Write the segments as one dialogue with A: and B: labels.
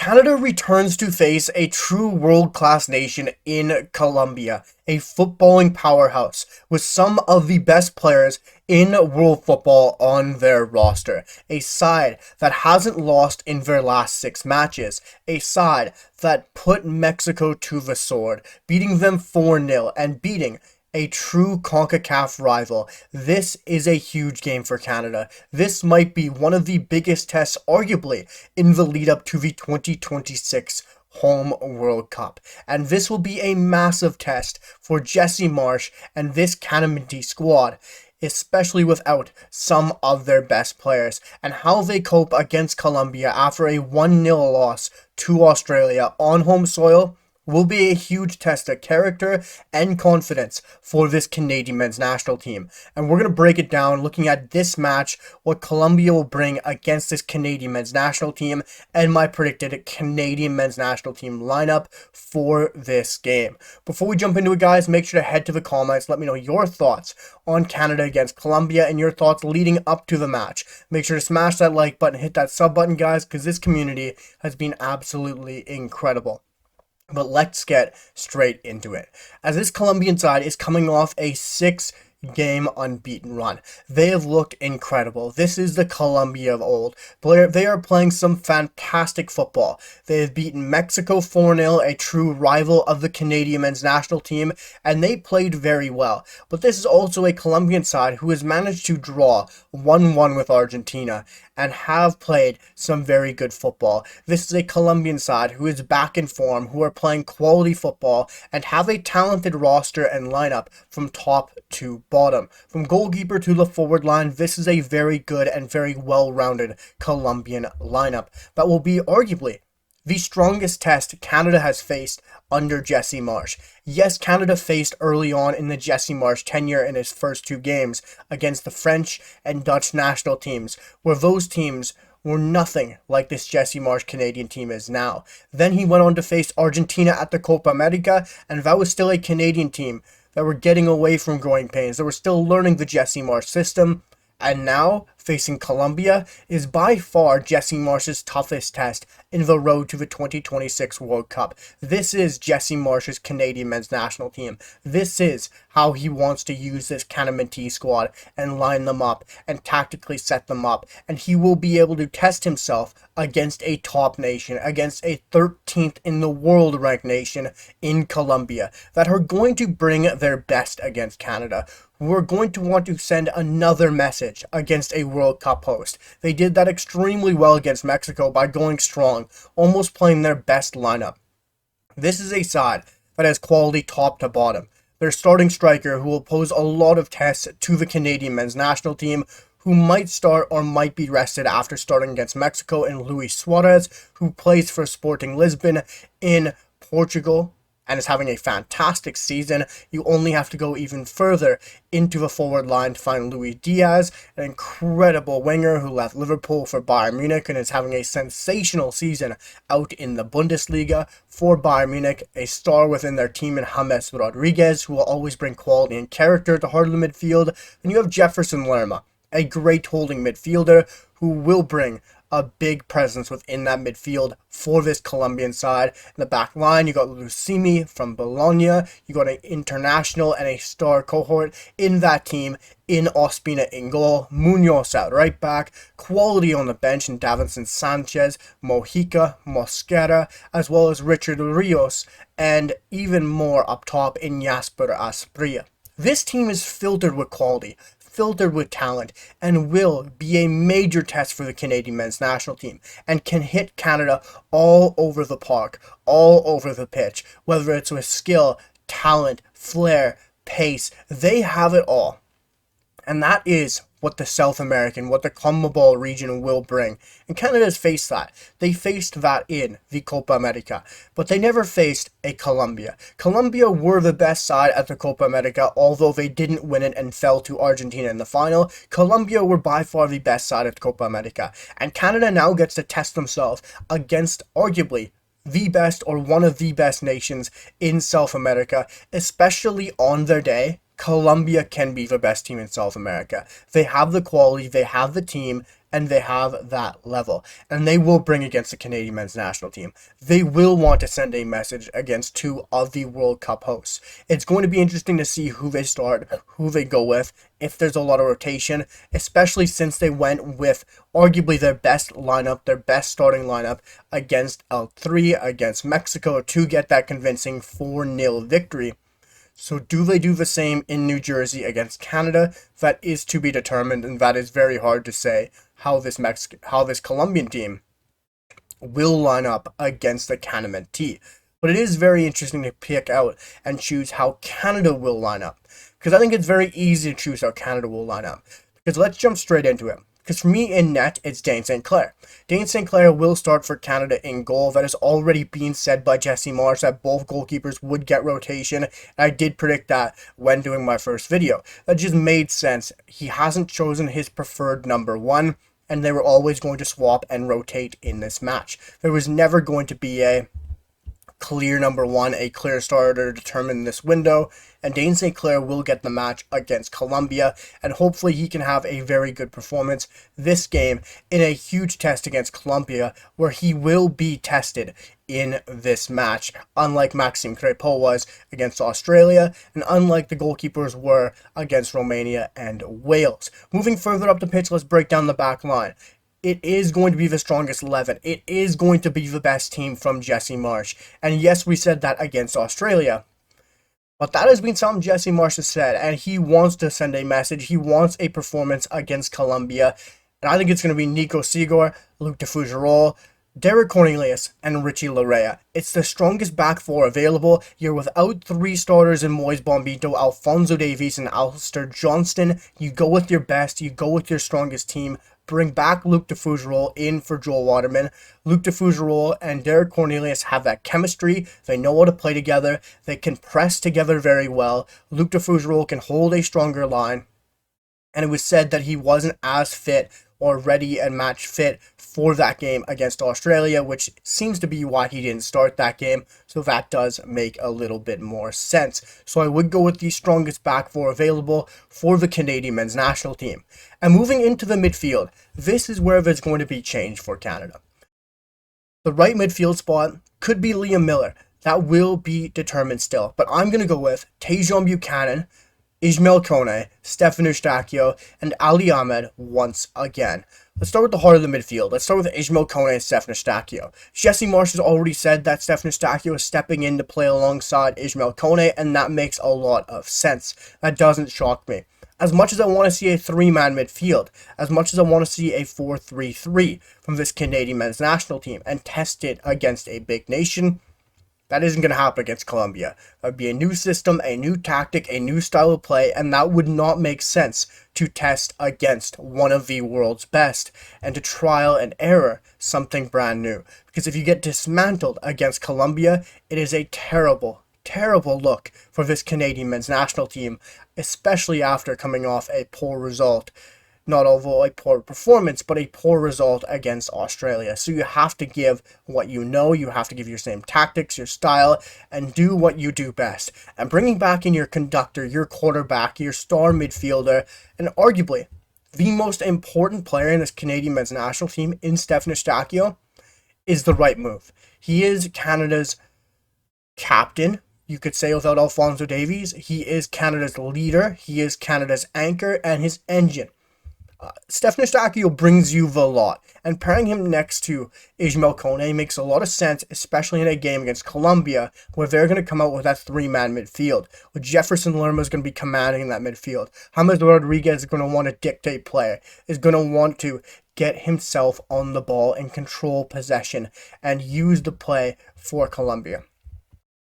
A: Canada returns to face a true world-class nation in Colombia, a footballing powerhouse with some of the best players in world football on their roster. A side that hasn't lost in their last 6 matches. A side that put Mexico to the sword, beating them 4-0 and beating a true CONCACAF rival. This is a huge game for Canada. This might be one of the biggest tests, arguably, in the lead up to the 2026 Home World Cup. And this will be a massive test for Jesse Marsch and this Canada squad, especially without some of their best players, and how they cope against Colombia after a 1-0 loss to Australia on home soil will be a huge test of character and confidence for this Canadian men's national team. And we're going to break it down looking at this match, what Colombia will bring against this Canadian men's national team, and my predicted Canadian men's national team lineup for this game. Before we jump into it, guys, make sure to head to the comments. Let me know your thoughts on Canada against Colombia and your thoughts leading up to the match. Make sure to smash that like button, hit that sub button, guys, because this community has been absolutely incredible. But let's get straight into it. As this Colombian side is coming off a 6-game unbeaten run. They have looked incredible. This is the Colombia of old. They are playing some fantastic football. They have beaten Mexico 4-0, a true rival of the Canadian men's national team, and they played very well. But this is also a Colombian side who has managed to draw 1-1 with Argentina and have played some very good football. This is a Colombian side who is back in form, who are playing quality football, and have a talented roster and lineup from top to bottom. From goalkeeper to the forward line, this is a very good and very well-rounded Colombian lineup that will be arguably the strongest test Canada has faced under Jesse Marsch. Yes, Canada faced early on in the Jesse Marsch tenure in his first 2 games against the French and Dutch national teams, where those teams were nothing like this Jesse Marsch Canadian team is now. Then he went on to face Argentina at the Copa America, and that was still a Canadian team that were getting away from growing pains. They were still learning the Jesse Marsch system. And now, facing Colombia is by far Jesse Marsch's toughest test in the road to the 2026 World Cup. This is Jesse Marsch's Canadian men's national team. This is how he wants to use this Canada squad and line them up and tactically set them up. And he will be able to test himself against a top nation, against a 13th in the world ranked nation in Colombia, that are going to bring their best against Canada. We're going to want to send another message against a World Cup host. They did that extremely well against Mexico by going strong, almost playing their best lineup. This is a side that has quality top to bottom. Their starting striker, who will pose a lot of tests to the Canadian men's national team, who might start or might be rested after starting against Mexico, and Luis Suarez, who plays for Sporting Lisbon in Portugal and is having a fantastic season. You only have to go even further into the forward line to find Luis Diaz, an incredible winger who left Liverpool for Bayern Munich and is having a sensational season out in the Bundesliga for Bayern Munich, a star within their team in James Rodriguez, who will always bring quality and character to heart of the midfield. Then you have Jefferson Lerma, a great holding midfielder who will bring a big presence within that midfield for this Colombian side. In the back line, you got Lucimi from Bologna. You got an international and a star cohort in that team in Ospina in goal. Munoz at right back. Quality on the bench in Davinson Sanchez, Mojica, Mosquera, as well as Richard Rios, and even more up top in Jasper Asprilla. This team is filtered with quality, filtered with talent, and will be a major test for the Canadian men's national team, and can hit Canada all over the park, all over the pitch, whether it's with skill, talent, flair, pace. They have it all. And that is what the South American, what the CONMEBOL region will bring. And Canada's faced that. They faced that in the Copa America. But they never faced a Colombia. Colombia were the best side at the Copa America, although they didn't win it and fell to Argentina in the final. Colombia were by far the best side at the Copa America. And Canada now gets to test themselves against arguably the best or one of the best nations in South America, especially on their day Colombia can be the best team in South America. They have the quality, they have the team, and they have that level. And they will bring against the Canadian men's national team. They will want to send a message against two of the World Cup hosts. It's going to be interesting to see who they start, who they go with, if there's a lot of rotation, especially since they went with arguably their best lineup, their best starting lineup against L3, against Mexico to get that convincing 4-0 victory. So do they do the same in New Jersey against Canada? That is to be determined, and that is very hard to say how this Colombian team will line up against the Canaman T. But it is very interesting to pick out and choose how Canada will line up, because I think it's very easy to choose how Canada will line up. Because let's jump straight into it. Because for me in net, it's Dane St. Clair. Dane St. Clair will start for Canada in goal. That has already been said by Jesse Marsh that both goalkeepers would get rotation. And I did predict that when doing my first video. That just made sense. He hasn't chosen his preferred number one, and they were always going to swap and rotate in this match. There was never going to be a clear number one, a clear starter to determine this window, and Dane St. Clair will get the match against Colombia, and hopefully he can have a very good performance this game in a huge test against Colombia, where he will be tested in this match, unlike Maxime Crépeau was against Australia, and unlike the goalkeepers were against Romania and Wales. Moving further up the pitch, let's break down the back line. It is going to be the strongest 11. It is going to be the best team from Jesse Marsh. And yes, we said that against Australia. But that has been something Jesse Marsh has said. And he wants to send a message. He wants a performance against Colombia. And I think it's going to be Nico Sigor, Luc de Fougerolles, Derek Cornelius, and Richie Larea. It's the strongest back four available. You're without three starters in Moise Bombito, Alphonso Davies, and Alistair Johnston. You go with your best. You go with your strongest team. Bring back Luc de Fougerolles in for Joel Waterman. Luc de Fougerolles and Derek Cornelius have that chemistry. They know how to play together. They can press together very well. Luc de Fougerolles can hold a stronger line. And it was said that he wasn't as fit or ready and match fit for that game against Australia, which seems to be why he didn't start that game. So that does make a little bit more sense. So I would go with the strongest back four available for the Canadian men's national team. And moving into the midfield, this is where there's going to be change for Canada. The right midfield spot could be Liam Miller. That will be determined still. But I'm going to go with Tajon Buchanan, Ismail Kone, Stefan Eustáquio, and Ali Ahmed once again. Let's start with the heart of the midfield. Let's start with Ismail Kone and Stefan Eustáquio. Jesse Marsh has already said that Stefan Eustáquio is stepping in to play alongside Ismail Kone, and that makes a lot of sense. That doesn't shock me. As much as I want to see a three-man midfield, as much as I want to see a 4-3-3 from this Canadian men's national team and test it against a big nation, that isn't going to happen against Colombia. That would be a new system, a new tactic, a new style of play, and that would not make sense to test against one of the world's best and to trial and error something brand new. Because if you get dismantled against Colombia, it is a terrible, terrible look for this Canadian men's national team, especially after coming off a poor result. Not overall a poor performance, but a poor result against Australia. So you have to give what you know, you have to give your same tactics, your style, and do what you do best. And bringing back in your conductor, your quarterback, your star midfielder, and arguably the most important player in this Canadian men's national team in Stefan Eustáquio is the right move. He is Canada's captain. You could say without Alphonso Davies, he is Canada's leader, he is Canada's anchor, and his engine. Stefan Eustáquio brings you the lot, and pairing him next to Ismail Kone makes a lot of sense, especially in a game against Colombia, where they're going to come out with that three-man midfield, with Jefferson Lerma is going to be commanding that midfield. James Rodriguez is going to want to dictate play, is going to want to get himself on the ball and control possession and use the play for Colombia.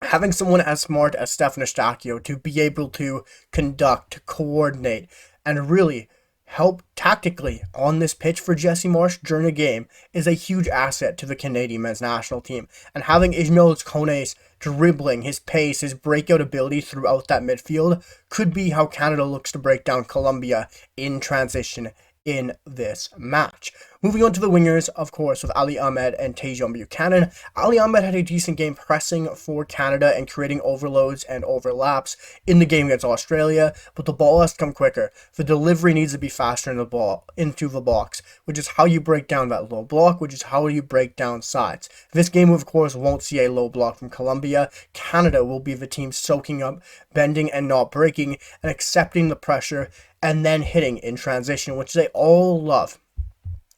A: Having someone as smart as Stefan Eustáquio to be able to conduct, to coordinate, and really help tactically on this pitch for Jesse Marsh during a game is a huge asset to the Canadian men's national team. And having Ismail Kone's dribbling, his pace, his breakout ability throughout that midfield could be how Canada looks to break down Colombia in transition in this match. Moving on to the wingers, of course, with Ali Ahmed and Tajon Buchanan. Ali Ahmed had a decent game pressing for Canada and creating overloads and overlaps in the game against Australia, but the ball has to come quicker. The delivery needs to be faster into the box, which is how you break down that low block, which is how you break down sides. This game, of course, won't see a low block from Colombia. Canada will be the team soaking up, bending and not breaking, and accepting the pressure and then hitting in transition, which they all love.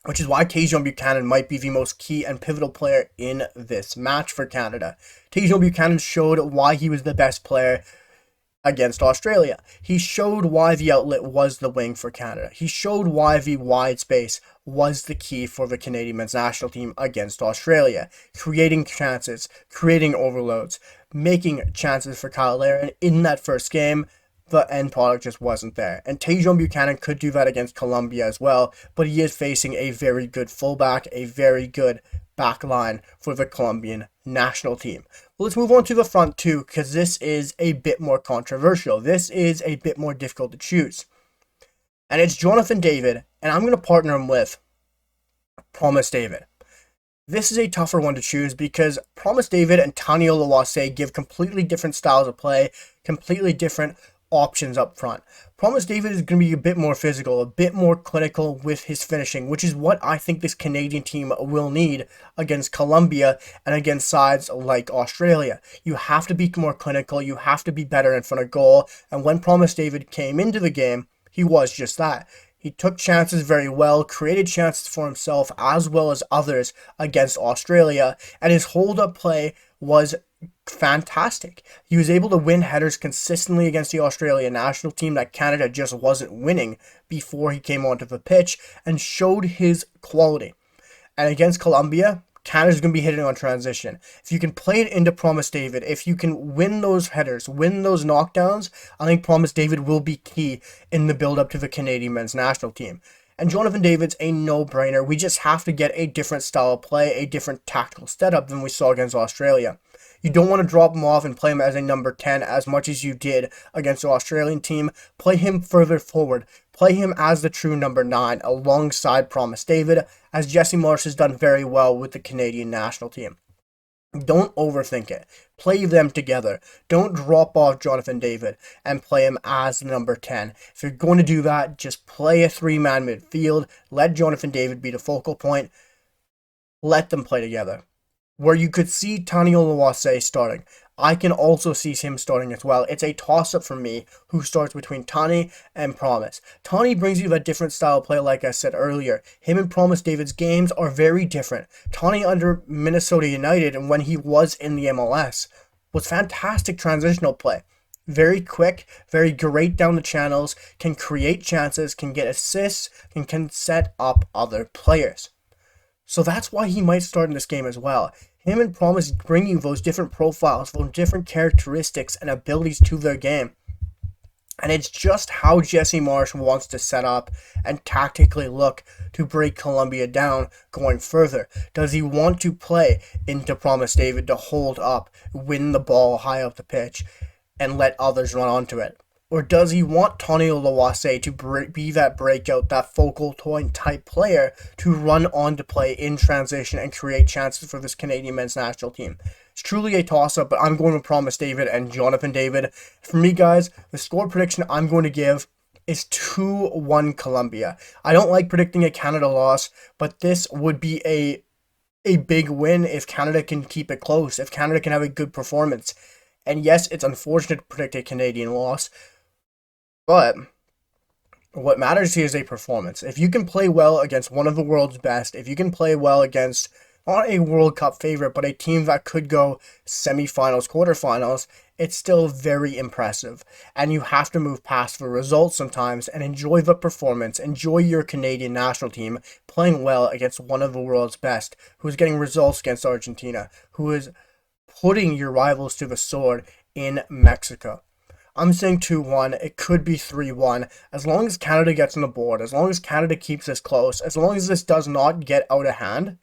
A: Which is why Tajon Buchanan might be the most key and pivotal player in this match for Canada. Tajon Buchanan showed why he was the best player against Australia. He showed why the outlet was the wing for Canada. He showed why the wide space was the key for the Canadian men's national team against Australia. Creating chances, creating overloads, making chances for Kyle Larin in that first game. The end product just wasn't there. And Tajon Buchanan could do that against Colombia as well, but he is facing a very good fullback, a very good back line for the Colombian national team. Well, let's move on to the front two, because this is a bit more controversial. This is a bit more difficult to choose. And it's Jonathan David, and I'm going to partner him with Promise David. This is a tougher one to choose because Promise David and Tani Oluwase give completely different styles of play, completely different options up front. Promise David is going to be a bit more physical, a bit more clinical with his finishing, which is what I think this Canadian team will need against Colombia and against sides like Australia. You have to be more clinical, you have to be better in front of goal, and when Promise David came into the game, he was just that. He took chances very well, created chances for himself as well as others against Australia, and his hold-up play was fantastic. He was able to win headers consistently against the Australian national team that Canada just wasn't winning before he came onto the pitch, and showed his quality. And against Colombia, Canada's going to be hitting on transition. If you can play it into Promise David, if you can win those headers, win those knockdowns, I think Promise David will be key in the build-up to the Canadian men's national team. And Jonathan David's a no-brainer. We just have to get a different style of play, a different tactical setup than we saw against Australia. You don't want to drop him off and play him as a number 10 as much as you did against the Australian team. Play him further forward. Play him as the true number 9 alongside Promise David, as Jesse Marsch has done very well with the Canadian national team. Don't overthink it. Play them together. Don't drop off Jonathan David and play him as the number 10. If you're going to do that, just play a 3-man midfield. Let Jonathan David be the focal point. Let them play together. Where you could see Tani Oluwase starting, I can also see him starting as well. It's a toss-up for me who starts between Tani and Promise. Tani brings you that different style of play like I said earlier. Him and Promise David's games are very different. Tani under Minnesota United and when he was in the MLS was fantastic transitional play. Very quick, very great down the channels, can create chances, can get assists, and can set up other players. So that's why he might start in this game as well. Him and Promise bring you those different profiles, those different characteristics and abilities to their game. And it's just how Jesse Marsch wants to set up and tactically look to break Colombia down going further. Does he want to play into Promise David to hold up, win the ball high up the pitch, and let others run onto it? Or does he want Tani Oluwase to be that breakout, that focal point type player to run on to play in transition and create chances for this Canadian men's national team? It's truly a toss-up, but I'm going to Promise David and Jonathan David. For me, guys, the score prediction I'm going to give is 2-1 Colombia. I don't like predicting a Canada loss, but this would be a big win if Canada can keep it close, if Canada can have a good performance. And yes, it's unfortunate to predict a Canadian loss, but what matters here is a performance. If you can play well against one of the world's best, if you can play well against not a World Cup favorite, but a team that could go semifinals, quarterfinals, it's still very impressive. And you have to move past the results sometimes and enjoy the performance. Enjoy your Canadian national team playing well against one of the world's best, who is getting results against Argentina, who is putting your rivals to the sword in Mexico. I'm saying 2-1. It could be 3-1. As long as Canada gets on the board, as long as Canada keeps this close, as long as this does not get out of hand,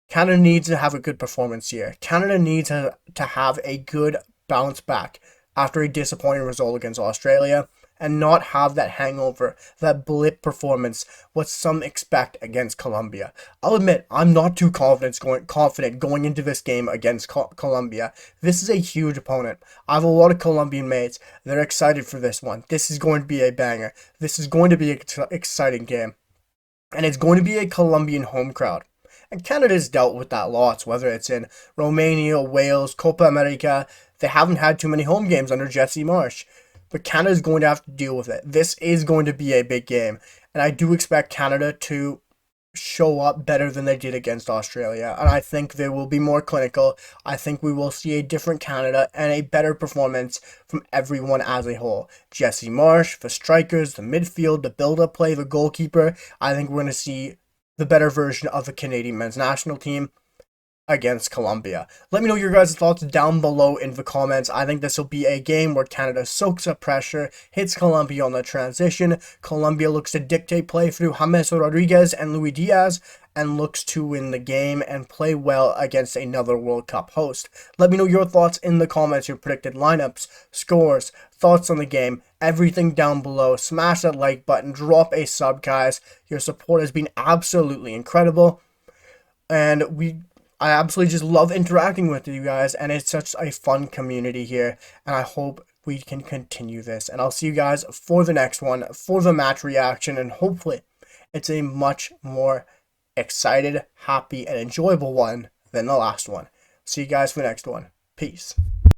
A: Canada needs to have a good performance here. Canada needs to have a good bounce back after a disappointing result against Australia. and not have that hangover, that blip performance, what some expect against Colombia. I'll admit, I'm not too confident going into this game against Colombia. This is a huge opponent. I have a lot of Colombian mates. They're excited for this one. This is going to be a banger. This is going to be an exciting game. And it's going to be a Colombian home crowd. And Canada's dealt with that lots, whether it's in Romania, Wales, Copa America. They haven't had too many home games under Jesse Marsch. But Canada's going to have to deal with it. This is going to be a big game. And I do expect Canada to show up better than they did against Australia. And I think they will be more clinical. I think we will see a different Canada and a better performance from everyone as a whole. Jesse Marsch, the strikers, the midfield, the build-up play, the goalkeeper. I think we're going to see the better version of the Canadian men's national team against Colombia. Let me know your guys' thoughts down below in the comments. I think this will be a game where Canada soaks up pressure, hits Colombia on the transition. Colombia looks to dictate play through James Rodriguez and Luis Diaz and looks to win the game and play well against another World Cup host. Let me know your thoughts in the comments, your predicted lineups, scores, thoughts on the game, everything down below. Smash that like button, drop a sub, guys. Your support has been absolutely incredible. And I absolutely just love interacting with you guys, and it's such a fun community here, and I hope we can continue this. And I'll see you guys for the next one, for the match reaction, and hopefully it's a much more excited, happy, and enjoyable one than the last one. See you guys for the next one. Peace.